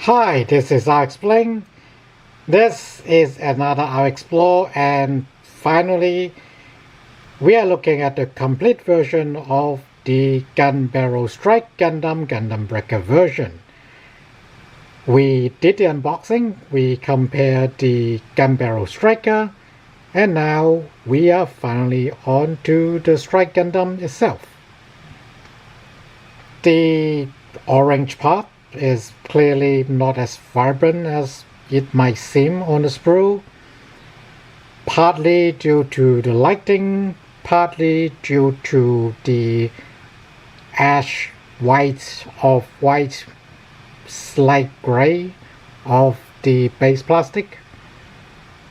Hi, this is I'll Explain. This is another I'll Explore, and finally we are looking at the complete version of the Gunbarrel Strike Gundam Gundam Breaker version. We did the unboxing, we compared the Gunbarrel Striker, and now we are finally on to the Strike Gundam itself. The orange part is clearly not as vibrant as it might seem on the sprue, partly due to the lighting, partly due to the ash white of white slight gray of the base plastic.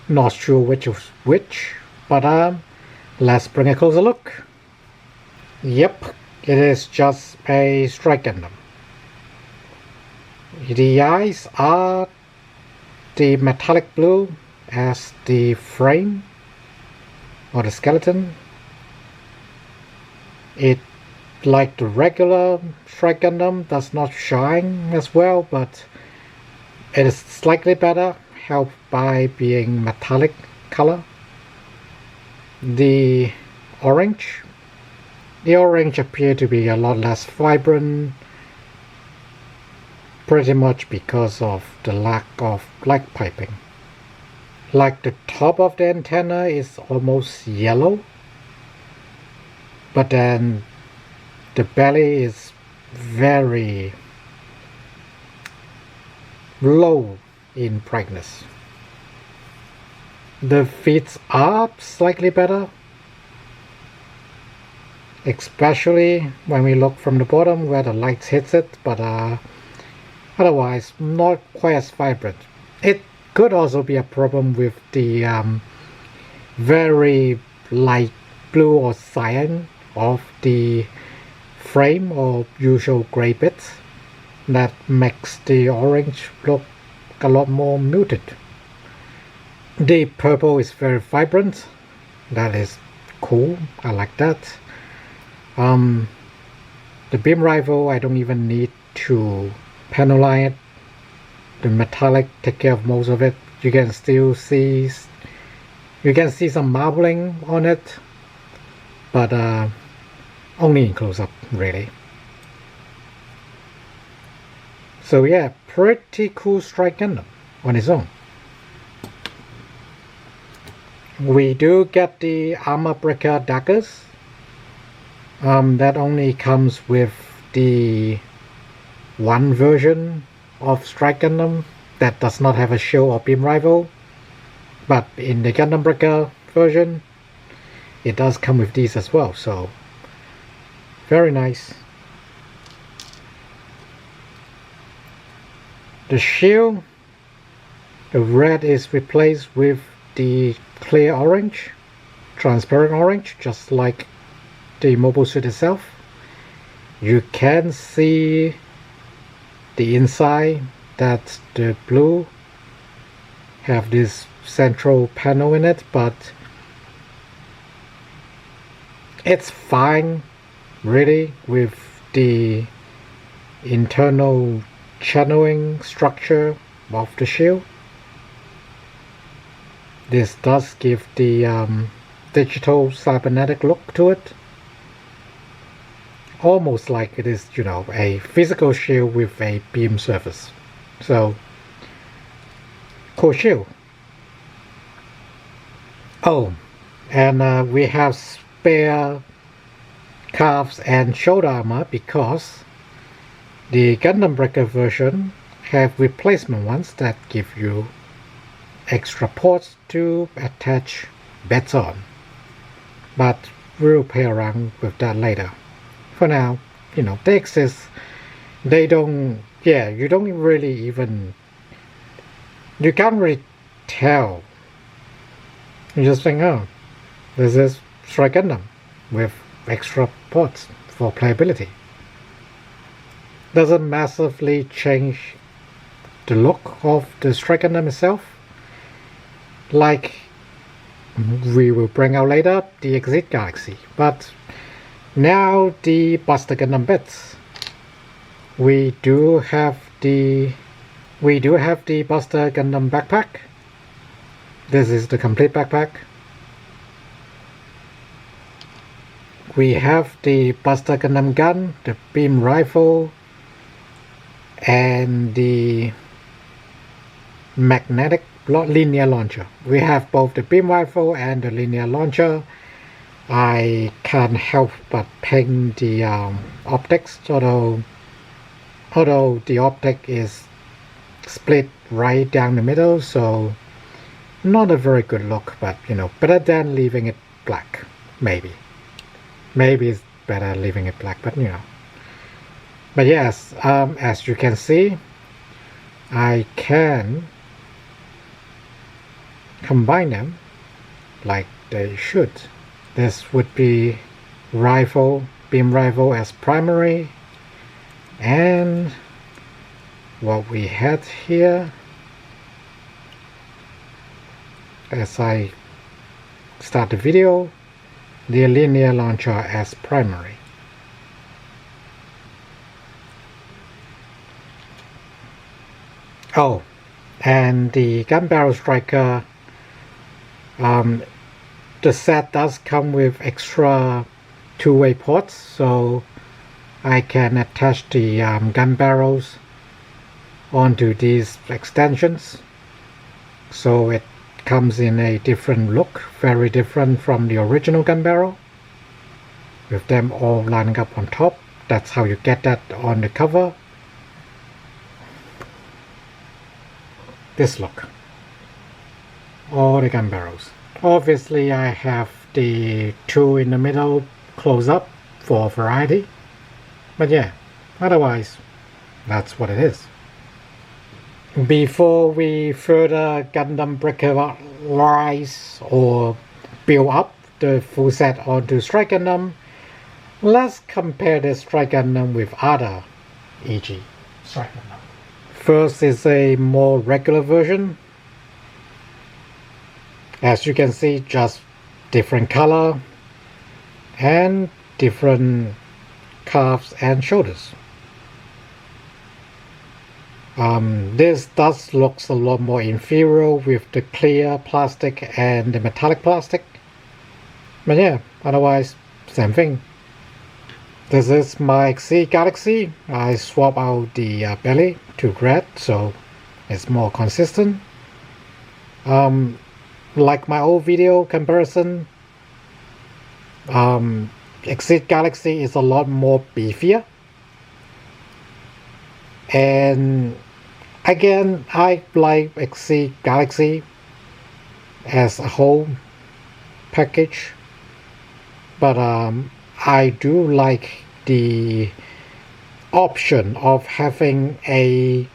Not sure which is which, but let's bring a closer look. Yep, it is just a Strike Gundam. The eyes are the metallic blue as the frame or the skeleton. It, like the regular Strike Gundam, does not shine as well, but it is slightly better, helped by being metallic color. The orange appears to be a lot less vibrant, pretty much because of the lack of light piping. Like the top of the antenna is almost yellow, but then the belly is very low in brightness. The feet are slightly better, especially when we look from the bottom where the light hits it, but otherwise not quite as vibrant. It could also be a problem with the very light blue or cyan of the frame or usual gray bits that makes the orange look a lot more muted. The purple is very vibrant. That is cool. I like that. The beam rifle, I don't even need to panel it. The metallic take care of most of it. You can still see some marbling on it, but only in close-up really. So yeah, pretty cool Strike Gundam on its own. We do get the armor breaker daggers. That only comes with the one version of Strike Gundam that does not have a shield or beam rifle, but in the Gundam Breaker version it does come with these as well, so very nice. The shield, the red is replaced with the clear orange, transparent orange, just like the mobile suit itself. You can see the inside that the blue have this central panel in it, but it's fine really with the internal channeling structure of the shield. This does give the digital cybernetic look to it, almost like it is, you know, a physical shield with a beam surface. So cool shield. Oh, and we have spare calves and shoulder armor because the Gundam Breaker version have replacement ones that give you extra ports to attach beds on, but we'll play around with that later. For now, you know, they exist. They don't, yeah, you don't really even, you can't really tell. You just think, oh, this is Strike Gundam with extra ports for playability. Doesn't massively change the look of the Strike Gundam itself. Like we will bring out later, the Exit Galaxy, but now the Buster Gundam bits. We do have the We do have the Buster Gundam backpack. This is the complete backpack. We have the Buster Gundam gun, the beam rifle, and the magnetic linear launcher. We have both the beam rifle and the linear launcher. I can't help but paint the optics, although the optic is split right down the middle, so not a very good look, but better than leaving it black. Maybe it's better leaving it black, but but yes, as you can see, I can combine them like they should. This would be beam rifle as primary, and what we had here, as I start the video, the linear launcher as primary. Oh, and the Gunbarrel Striker, the set does come with extra two-way ports, so I can attach the gun barrels onto these extensions, so it comes in a different look, very different from the original gun barrel, with them all lining up on top. That's how you get that on the cover. This look, all the gun barrels. Obviously I have the two in the middle close up for variety, but yeah, otherwise that's what it is. Before we further Gundam breakerize or build up the full set onto Strike Gundam, let's compare the Strike Gundam with other EG Strike Gundam. First is a more regular version. As you can see, just different color and different calves and shoulders. This does looks a lot more inferior with the clear plastic and the metallic plastic, but yeah, otherwise same thing. This is my EG Galaxy. I swap out the belly to red, so it's more consistent. Like my old video comparison, EG Galaxy is a lot more beefier, and again, I like EG Galaxy as a whole package, but I do like the option of having a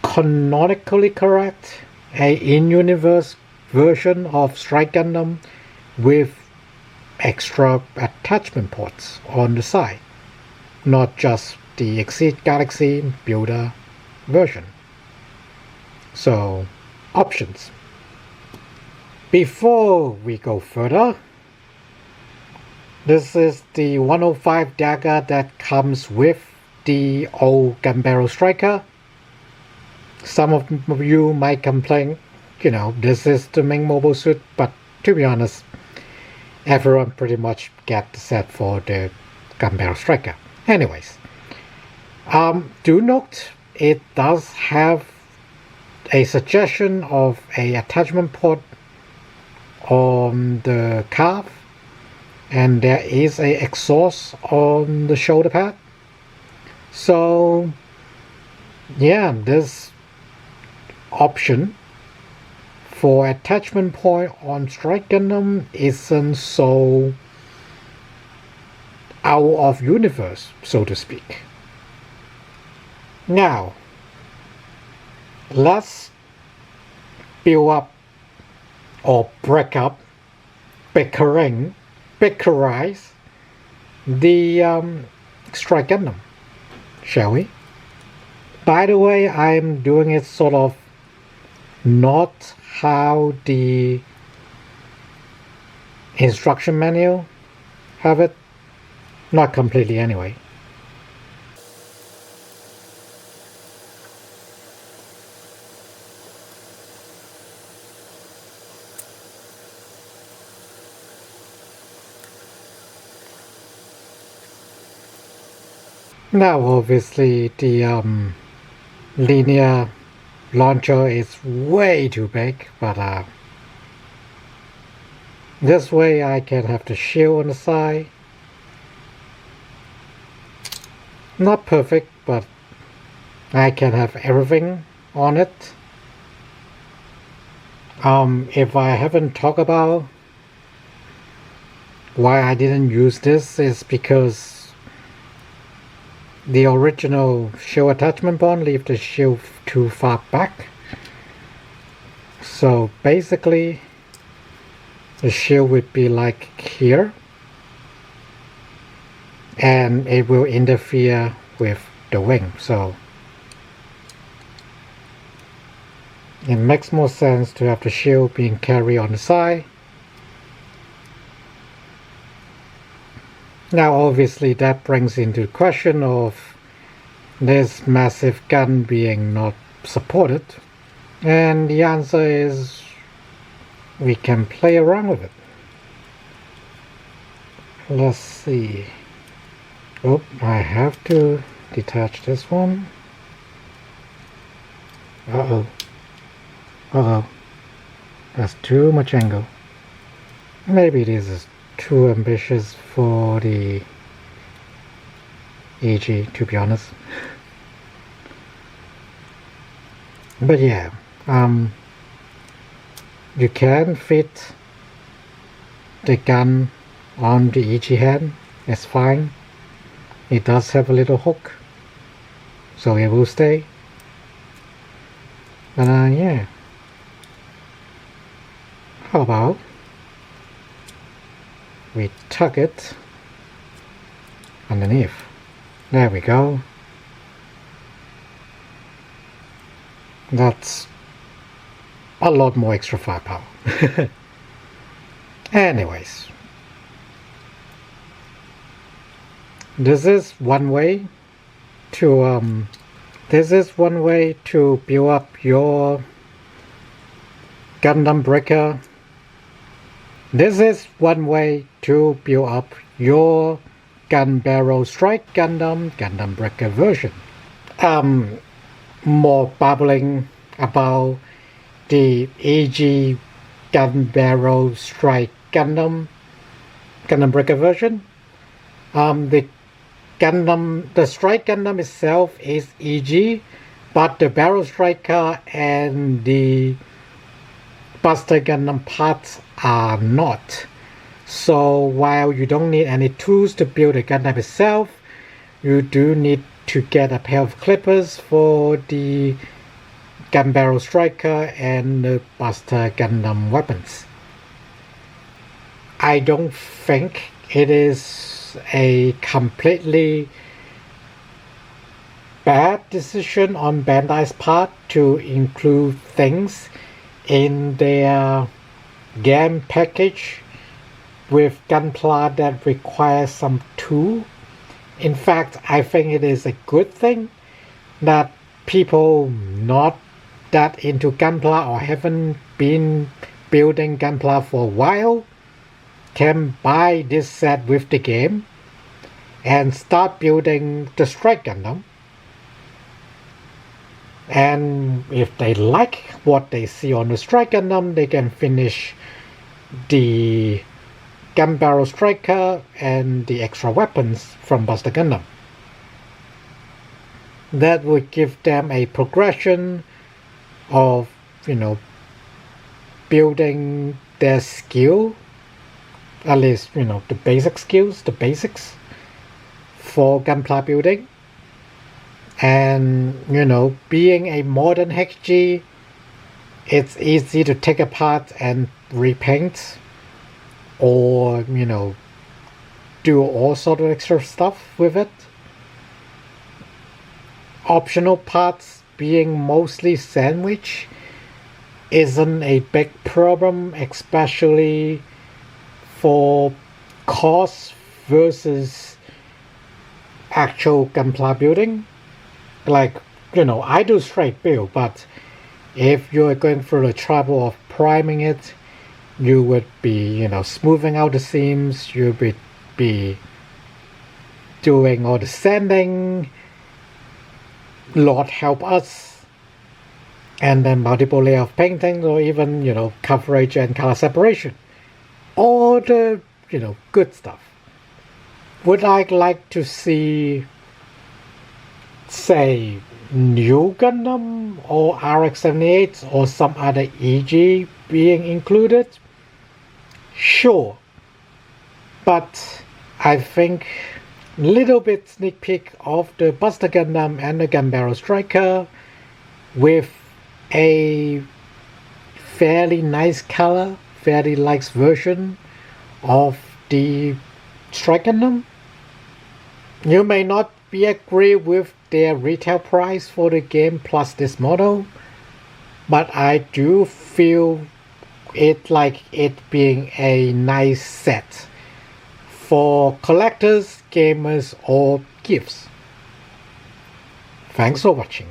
canonically correct, a in-universe version of Strike Gundam with extra attachment ports on the side, not just the EG Galaxy builder version. So, options. Before we go further, this is the 105 dagger that comes with the old Gunbarrel Striker. Some of you might complain, this is the main mobile suit, but to be honest, everyone pretty much get the set for the Gunbarrel Striker. Anyways, do note it does have a suggestion of a attachment port on the calf, and there is a exhaust on the shoulder pad. So yeah, this option for attachment point on Strike Gundam isn't so out of universe, so to speak. Now, let's build up or breakerize the Strike Gundam, shall we? By the way, I'm doing it sort of not how the instruction manual have it, not completely anyway. Now obviously the linear launcher is way too big, but this way I can have the shield on the side. Not perfect, but I can have everything on it. If I haven't talked about why I didn't use this is because the original shield attachment point leaves the shield too far back. So basically the shield would be like here, and it will interfere with the wing, so it makes more sense to have the shield being carried on the side. Now obviously that brings into question of this massive gun being not supported, and the answer is we can play around with it. Let's see. Oh, I have to detach this one. Uh-oh. Uh-oh. That's too much angle. Maybe this is too ambitious for the EG, to be honest. But yeah, you can fit the gun on the EG hand. It's fine. It does have a little hook, so it will stay. But yeah. How about we tuck it underneath? There we go. That's a lot more extra firepower. Anyways, this is one way to build up your Gundam Breaker. This is one way to build up your Gunbarrel Strike Gundam, Gundam Breaker version. More babbling about the EG Gunbarrel Strike Gundam, Gundam Breaker version. The Strike Gundam itself is EG, but the Barrel Striker and the Buster Gundam parts are not. So while you don't need any tools to build the Gundam itself, you do need to get a pair of clippers for the Gunbarrel Striker and the Buster Gundam weapons. I don't think it is a completely bad decision on Bandai's part to include things in their game package with gunpla that requires some tool. In fact, I think it is a good thing that people not that into gunpla or haven't been building gunpla for a while can buy this set with the game and start building the Strike Gundam. And if they like what they see on the Strike Gundam, they can finish the Gunbarrel Striker and the extra weapons from Buster Gundam. That would give them a progression of, building their skill, at least, the basic skills, the basics for gunpla building. And, being a modern HG, it's easy to take apart and repaint or, do all sort of extra stuff with it. Optional parts being mostly sandwich isn't a big problem, especially for cost versus actual gunpla building. Like, I do straight build, but if you're going through the trouble of priming it, you would be, smoothing out the seams, you would be doing all the sanding, Lord help us, and then multiple layer of painting, or even, coverage and color separation. All the, good stuff. Would I like to see, say, new Gundam or RX-78 or some other EG being included? Sure. But I think little bit sneak peek of the Buster Gundam and the Gunbarrel Striker with a fairly nice color, fairly nice version of the Strike Gundam. You may not be agree with their retail price for the game plus this model, but I do feel it like it being a nice set for collectors, gamers, or gifts. Thanks for watching.